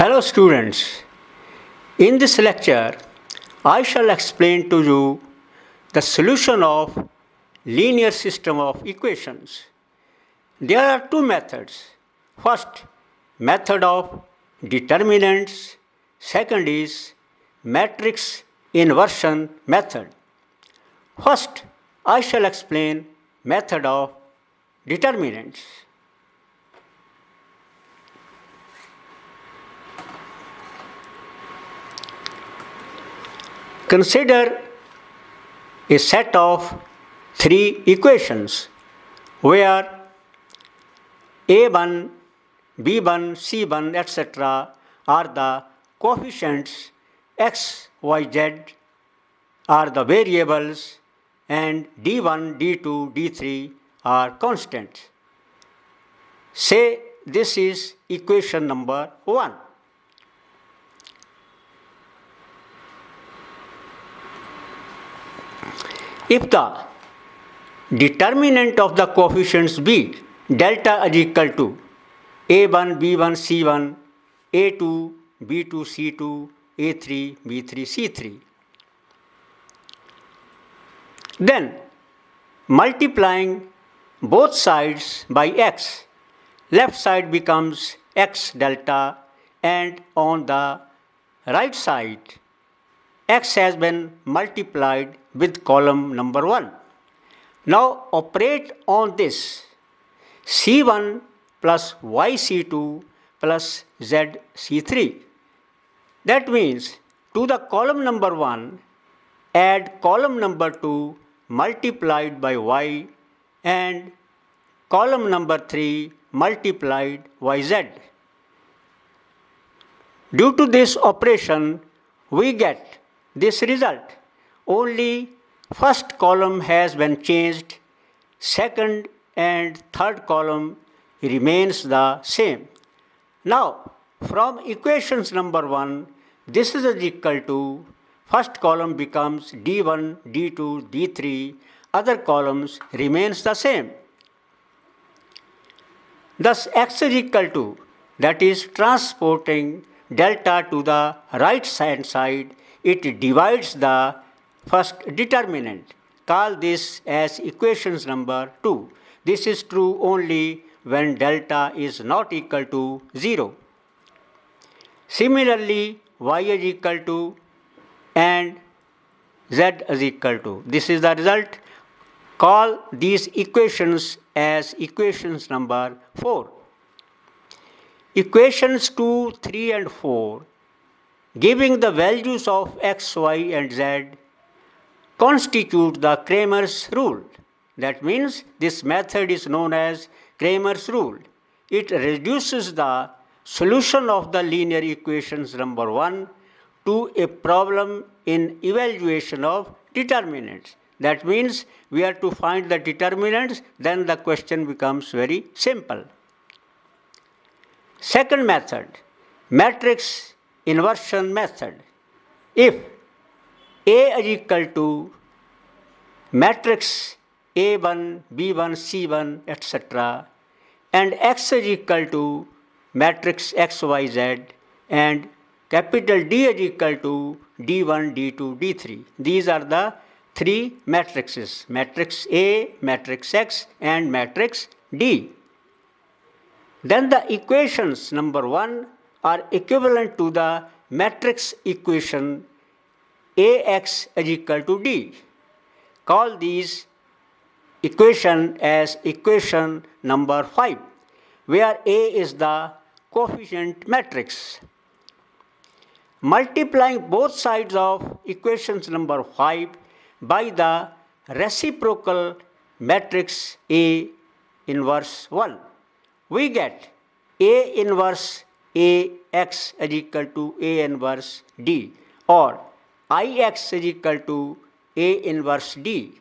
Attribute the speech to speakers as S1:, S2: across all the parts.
S1: Hello students, in this lecture I shall explain to you the solution of linear system of equations. There are two methods. First, method of determinants. Second is matrix inversion method. First, I shall explain method of determinants. Consider a set of three equations where A1, B1, C1, etc. are the coefficients, x, y, z are the variables, and d1, d2, d3 are constants. Say this is equation number 1. If the determinant of the coefficients be delta is equal to a1, b1, c1, a2, b2, c2, a3, b3, c3, then multiplying both sides by x, left side becomes x delta, and on the right side x has been multiplied with column number 1. Now operate on this C1 plus YC2 plus ZC3. That means to the column number 1 add column number 2 multiplied by Y and column number 3 multiplied YZ. Due to this operation we get this result. Only first column has been changed, second and third column remains the same. Now from equations number 1, this is equal to first column becomes d1, d2, d3, other columns remains the same. Thus x is equal to, that is transporting delta to the right hand side, it divides the first determinant. Call this as equations number 2. This is true only when delta is not equal to 0. Similarly, y is equal to and z is equal to. This is the result. Call these equations as equations number 4. Equations 2, 3 and 4 giving the values of x, y and z constitute the Cramer's rule. That means this method is known as Cramer's rule. It reduces the solution of the linear equations number 1 to a problem in evaluation of determinants. That means we are to find the determinants, then the question becomes very simple. Second method, matrix inversion method. If A is equal to matrix A1, B1, C1, etc. and X is equal to matrix X, Y, Z and capital D is equal to D1, D2, D3. These are the three matrices, matrix A, matrix X and matrix D. Then the equations number 1 are equivalent to the matrix equation Ax is equal to D. Call these equation as equation number 5, where A is the coefficient matrix. Multiplying both sides of equations number 5 by the reciprocal matrix A inverse 1, we get A inverse Ax is equal to A inverse D, or Ix is equal to A inverse D,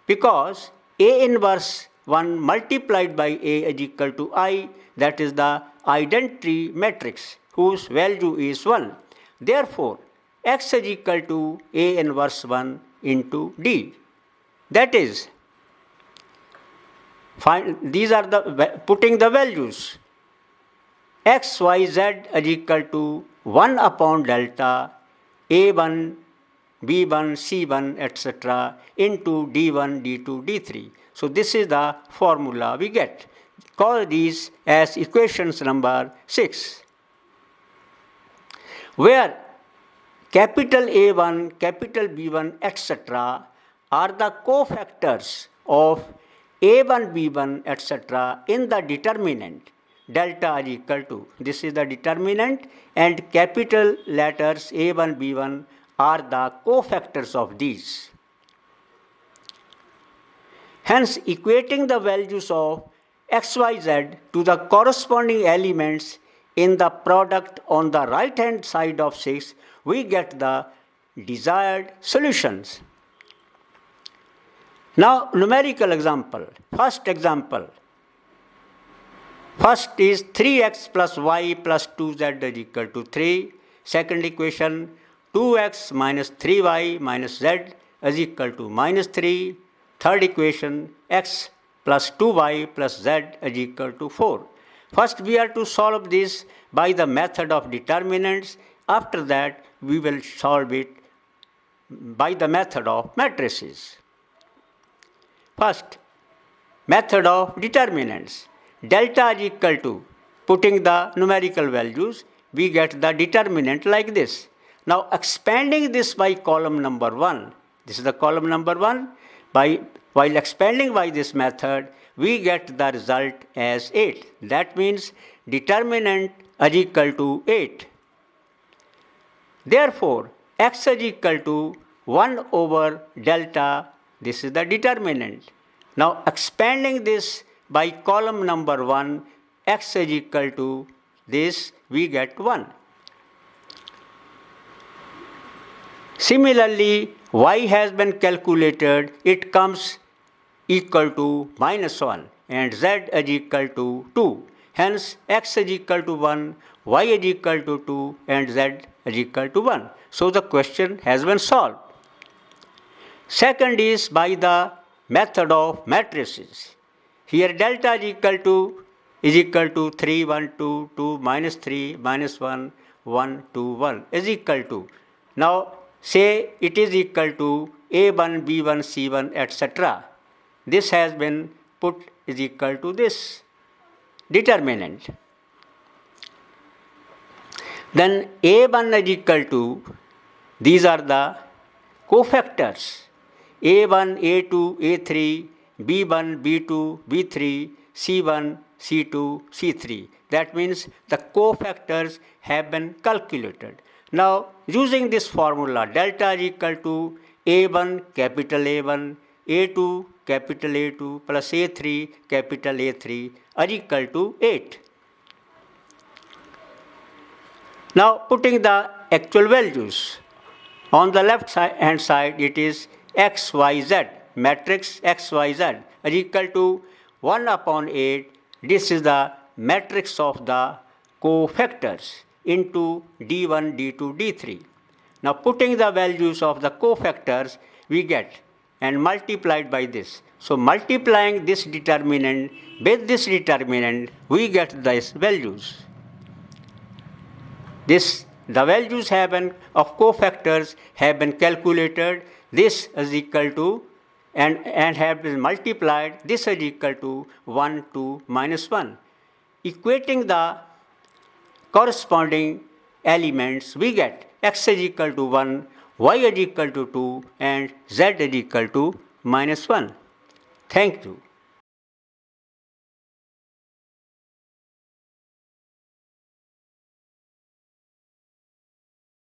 S1: because A inverse 1 multiplied by A is equal to I, that is the identity matrix whose value is 1. Therefore, X is equal to A inverse 1 into D. That is, these are the putting the values. x, y, z is equal to 1 upon delta A1, B1, C1, etc. into D1, D2, D3. So this is the formula we get. Call these as equations number 6, where capital A1, capital B1, etc. are the cofactors of A1, B1, etc. in the determinant. Delta is equal to, this is the determinant, and capital letters A1, B1 are the cofactors of these. Hence, equating the values of x, y, z to the corresponding elements in the product on the right hand side of 6, we get the desired solutions. Now, numerical example. First example. First is 3x plus y plus 2z is equal to 3. Second equation, 2x minus 3y minus z is equal to minus 3. Third equation, x plus 2y plus z is equal to 4. First, we are to solve this by the method of determinants. After that, we will solve it by the method of matrices. First, method of determinants. Delta is equal to, putting the numerical values, we get the determinant like this. Now, expanding this by column number 1, this is the column number 1, while expanding by this method, we get the result as 8. That means determinant is equal to 8. Therefore, x is equal to 1 over delta, this is the determinant. Now, expanding this by column number 1, x is equal to this, we get 1. Similarly, y has been calculated, it comes equal to minus 1 and z is equal to 2. Hence, x is equal to 1, y is equal to 2 and z is equal to 1. So, the question has been solved. Second is by the method of matrices. Here delta is equal to 3, 1, 2, 2, minus 3, minus 1, 1, 2, 1 is equal to. Now, say it is equal to A1, B1, C1, etc. This has been put is equal to this determinant. Then A1 is equal to, these are the cofactors, A1, A2, A3, B1, B2, B3, C1, C2, C3. That means the cofactors have been calculated. Now, using this formula, delta is equal to A1, capital A1, A2, capital A2, plus A3, capital A3 are equal to 8. Now, putting the actual values. On the left hand side, it is x, y, z, matrix x, y, z is equal to 1 upon 8. This is the matrix of the cofactors into D1, D2, D3. Now, putting the values of the cofactors, we get and multiplied by this. So, multiplying this determinant with this determinant, we get these values. The values of cofactors have been calculated. This is equal to and have been multiplied. This is equal to 1, 2, minus 1. Equating the corresponding elements, we get x is equal to 1, y is equal to 2, and z is equal to minus 1. Thank you.